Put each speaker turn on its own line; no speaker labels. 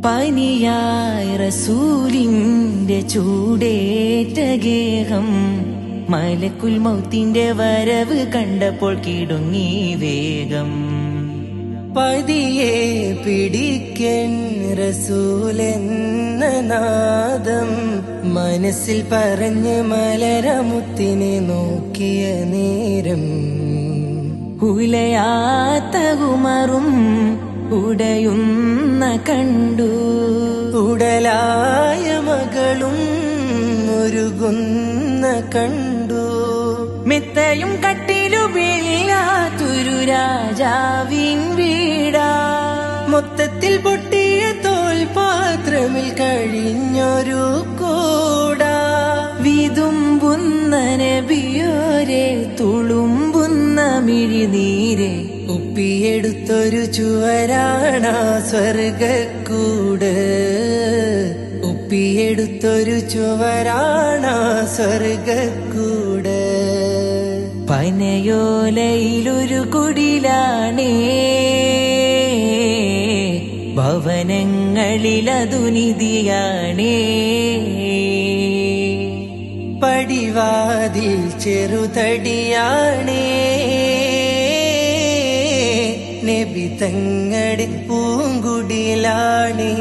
പനിയായി റസൂലിന്റെ ചൂടേറ്റ ഗേഹം മലക്കുൽ മൗത്തിന്റെ വരവ് കണ്ടപ്പോൾ കിടുങ്ങി വേഗം.
പതിയെ പിടിക്കൻ റസൂലെന്ന നാദം മനസ്സിൽ പറഞ്ഞ് മലരമുത്തിനെ നോക്കിയ നേരം
ഉലയാത്ത ഉമറും ഉടയുന്ന കണ്ടു,
ഉടലായ മകളും ഒരുകുന്ന കണ്ടു.
മെത്തയും കട്ടിലുമില്ലാത്തൊരു രാജാവിൻ വീടാ,
മൊത്തത്തിൽ പൊട്ടിയ തോൽപാത്രമിൽ കഴിഞ്ഞൊരു കൂടാ.
വിതുമ്പുന്ന നബിയോരെ തുളുമ്പുന്ന മിഴിനീരെ
ഉപ്പിയെടുത്തൊരു ചുവരാണ സ്വർഗക്കൂട്, ഉപ്പിയെടുത്തൊരു ചുവരാണ സ്വർഗക്കൂട്.
പനയോലയിലൊരു കുടിലാണേ, ഭവനങ്ങളിലതു നിധിയാണേ.
പടിവാതിൽ ചെറുതടിയാണേ, നബി തങ്ങളുടെ പൂങ്കുടിലാണേ.